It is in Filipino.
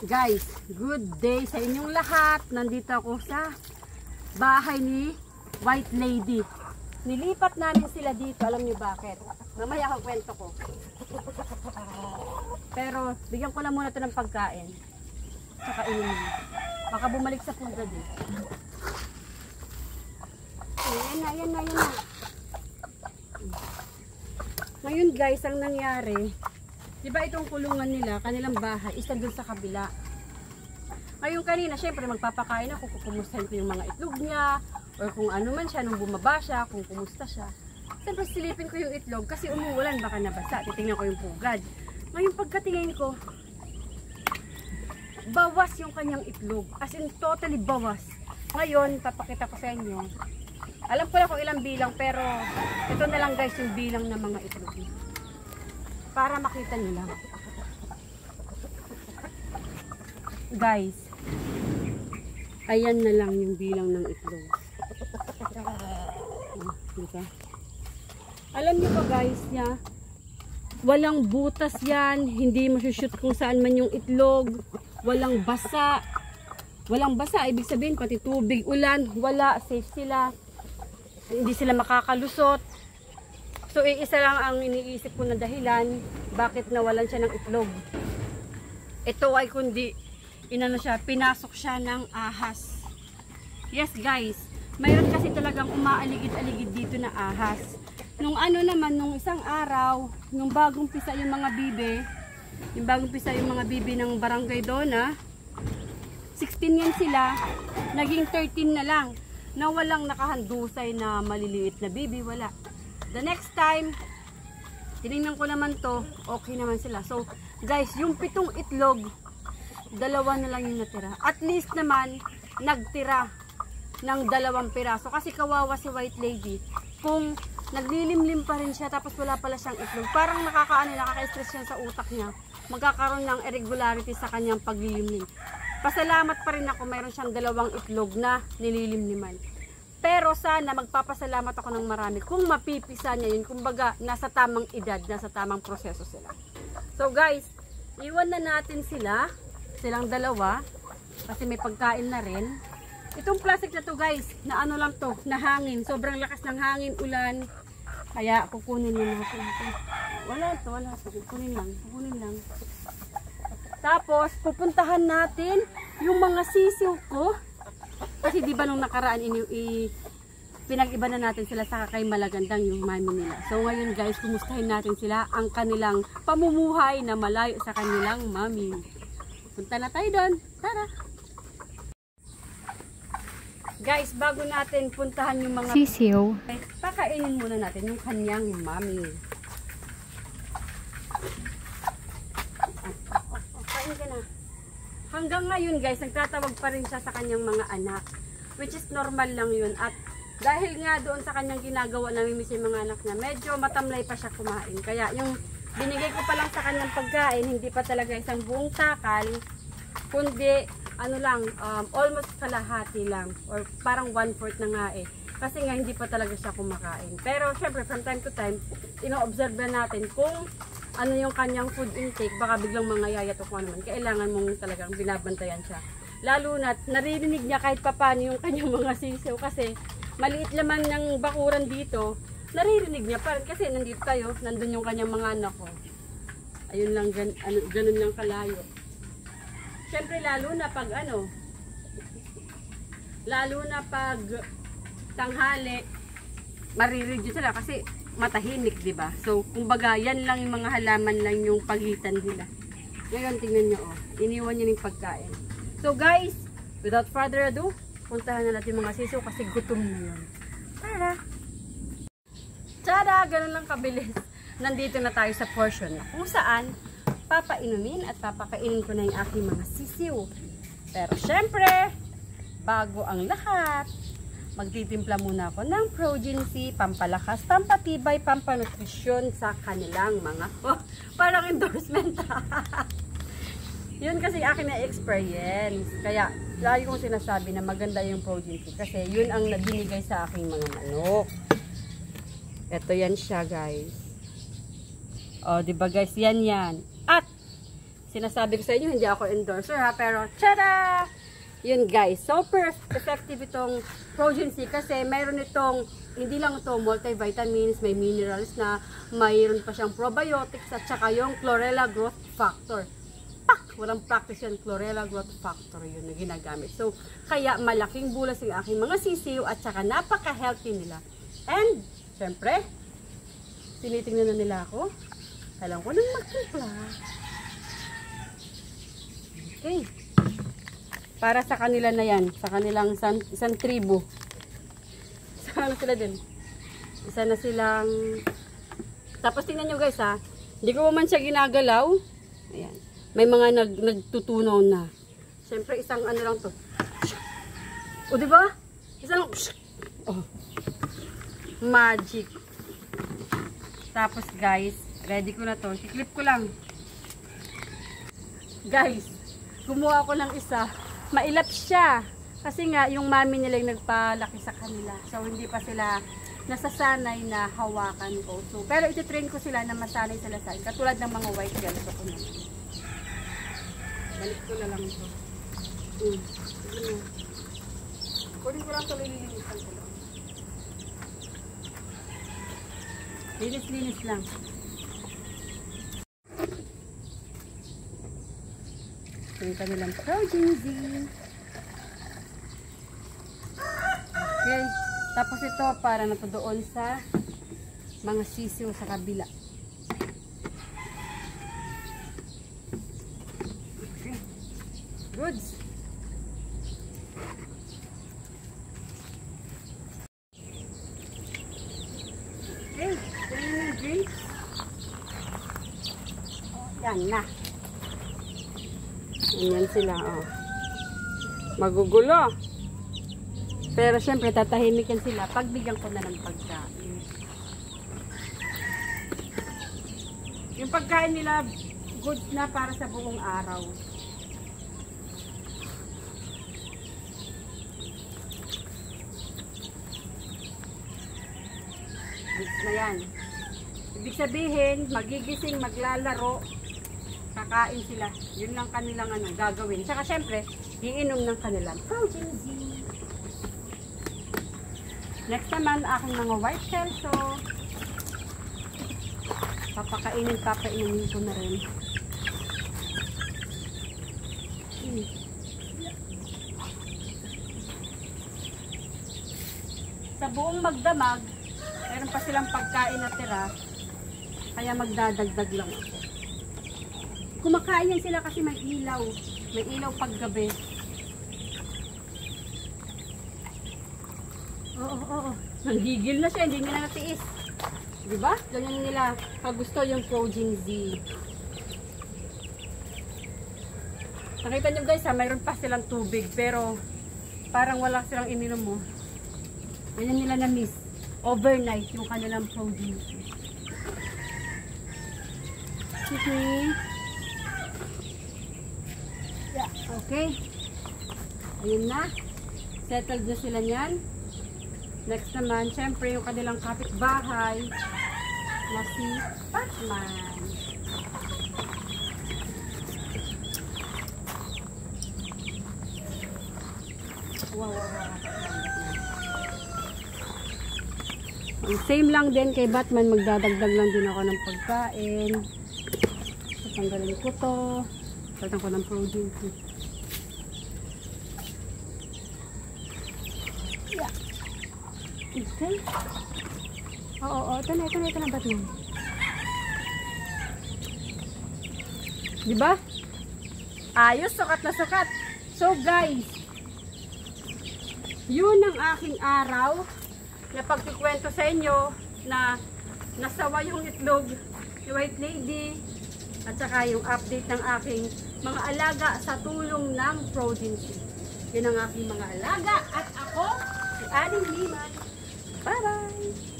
Guys, good day sa inyong lahat. Nandito ako sa bahay ni White Lady. Nilipat namin sila dito. Alam niyo bakit? Mamaya ako kwento ko. Pero bigyan ko lang muna ito ng pagkain. Saka inumin. Baka bumalik sa puga din. Ayan na. Ngayon guys, ang nangyari, diba itong kulungan nila, kanilang bahay, isa dun sa kabila. Ngayon kanina, syempre magpapakain ako, kukumustahin ko yung mga itlog niya, or kung ano man siya, nung bumaba siya, kung kumusta siya. Siyempre silipin ko yung itlog, kasi umuulan, baka nabasa, titingnan ko yung pugad. Ngayon pagkatingin ko, bawas yung kanyang itlog, as in totally bawas. Ngayon, papakita ko sa inyo. Alam ko na kung ilang bilang, pero ito na lang guys yung bilang ng mga itlog niya. Para makita nyo lang. Guys, ayan na lang yung bilang ng itlog. Diba? Alam nyo ba guys niya, walang butas yan, hindi masushoot kung saan man yung itlog, walang basa. Walang basa, ibig sabihin pati tubig, ulan, wala, safe sila. Hindi sila makakalusot. So, isa lang ang iniisip ko na dahilan bakit nawalan siya ng itlog. Ito ay kundi, pinasok siya ng ahas. Yes guys, mayroon kasi talagang umaaligid-aligid dito na ahas. Nung ano naman, nung isang araw, nung bagong pisa yung mga bibi ng barangay Dona, 16 yan sila, naging 13 na lang. Na walang nakahandusay na maliliit na bibi, wala. The next time, tinignan ko naman to, okay naman sila. So, guys, yung 7 itlog, 2 na lang yung natira. At least naman, nagtira ng 2 piraso. Kasi kawawa si White Lady. Kung naglilimlim pa rin siya, tapos wala pala siyang itlog, parang nakaka-stress siya sa utak niya. Magkakaroon ng irregularity sa kanyang paglilimlim. Pasalamat pa rin ako, mayroon siyang 2 itlog na nililimliman. Pero sana magpapasalamat ako ng marami kung mapipisa niya yun. Kumbaga, nasa tamang edad, nasa tamang proseso sila. So guys, iwan na natin silang 2, kasi may pagkain na rin. Itong plastic na to guys, na ano lang to, na hangin. Sobrang lakas ng hangin, ulan. Kaya kukunin na natin ito. Wala ito. Kukunin lang. Tapos, pupuntahan natin yung mga sisiw ko. Kasi di ba nung nakaraan, pinag-iba na natin sila sa kay Malagandang yung mami nila. So ngayon guys, kumustahin natin sila ang kanilang pamumuhay na malayo sa kanilang mami. Punta na tayo doon. Tara! Guys, bago natin puntahan yung mga sisiw, pakainin muna natin yung kanyang mami. Hanggang ngayon guys, nagtatawag pa rin siya sa kanyang mga anak. Which is normal lang yun. At dahil nga doon sa kanyang ginagawa, namimiss yung mga anak niya, medyo matamlay pa siya kumain. Kaya yung binigay ko pa lang sa kanyang pagkain, hindi pa talaga isang buong takal, kundi ano lang, almost kalahati lang. Or parang 1/4 na nga eh. Kasi nga hindi pa talaga siya kumakain. Pero syempre from time to time, ino-observe na natin kung ano yung kanyang food intake, baka biglang mangayayat o kung ano man. Kailangan mong talagang binabantayan siya. Lalo na naririnig niya kahit papano yung kanyang mga sisiw kasi maliit lamang ng bakuran dito, naririnig niya pa rin kasi nandito tayo, nandun yung kanyang mga anak ko. Ayun lang, ganun lang kalayo. Siyempre lalo na pag tanghali, maririnig sila kasi matahimik, di ba? So, kumbaga, yan lang yung mga halaman lang yung pagitan nila. Ngayon, tingnan nyo, iniwan nyo yung pagkain. So, guys, without further ado, puntahan na natin yung mga sisiw kasi gutom na yun. Tara! Tada! Ganun lang kabilis. Nandito na tayo sa portion na kung saan papainumin at papakainin ko na yung aking mga sisiw. Pero, syempre, bago ang lahat, magtitimpla muna ako ng Progency, pampalakas, pampatibay, pampanutrisyon sa kanilang mga, parang endorsement. Yun kasi akin na experience. Kaya, lagi kong sinasabi na maganda yung Progency kasi yun ang nabinigay sa aking mga manok. Ito yan siya guys. O, diba guys, yan. At, Sinasabi ko sa inyo, hindi ako endorser ha, pero tada! Yun guys, super effective itong Progen-C kasi mayroon itong, hindi lang ito multivitamins, may minerals na, mayroon pa siyang probiotics at saka yung chlorella growth factor. Pak! Walang practice yan, chlorella growth factor yun na ginagamit. So, kaya malaking bulas yung aking mga sisiw at saka napaka-healthy nila. And, syempre, tinitingnan na nila ako. Alam ko nang magtimpla. Okay. Para sa kanila na yan. Sa kanilang isang tribo. Saka na sila din. Isa na silang... Tapos tingnan nyo guys ha. Hindi ko man siya ginagalaw. Ayan. May mga nagtutunaw na. Siyempre isang ano lang to. O diba? Isang... Oh. Magic. Tapos guys, ready ko na to. I-clip ko lang. Guys, gumawa ko ng isa. Mailap siya. Kasi nga, yung mami nila yung nagpalaki sa kanila. So, hindi pa sila nasasanay na hawakan ko. So, pero ititrain ko sila na masanay sila sa akin. Katulad ng mga white girls ko na. Balik ko na lang ito. Kunin ko lang ito, lilinisan ko lang. Linis-linis lang. Yung kanilang Progen-C. Okay. Tapos ito para na to doon sa mga sisiw sa kabila. Okay. Goods. Okay. Ito yung drinks. Yan na. Ayan sila, oh. Magugulo. Pero syempre, tatahimikan sila pag bigyan ko na ng pagkain. Yung pagkain nila, good na para sa buong araw. Good na yan. Ibig sabihin, magigising, maglalaro, kakain sila. Yun lang kanilang gagawin. Saka syempre, iinom ng kanilang Progen-C. Next naman, aking mga white shell. So, papainumin ko na rin. Sa buong magdamag, meron pa silang pagkain na tira. Kaya magdadagdag lang ako. Kumakain yan sila kasi may ilaw. May ilaw paggabi. Oo. Nanggigil na siya. Hindi nila natiis. Diba? Ganyan nila kagusto yung Progen-C. Nakita nyo guys ha, mayroon pa silang tubig. Pero parang wala silang ininom mo. Ganyan nila na-miss. Overnight yung kanilang Progen-C. Yeah, okay. Ayun na. Settled na sila niyan. Next naman, syempre yung kanilang kapitbahay na si Batman. Wow. Same lang din kay Batman, magdadagdag lang din ako ng pagkain. Tatanggalin ko to. Tatanggalin ko ng Progen-C. Yeah. Okay. Oo. Ito na Batman. Diba? Ayos, sukat na sukat. So guys, yun ang aking araw na pagkikwento sa inyo na nasawa yung itlog ni White Lady at saka yung update ng aking mga alaga sa tulong ng Progen-C. Yun ang aking mga alaga at ako, si Aling Liman. Bye-bye!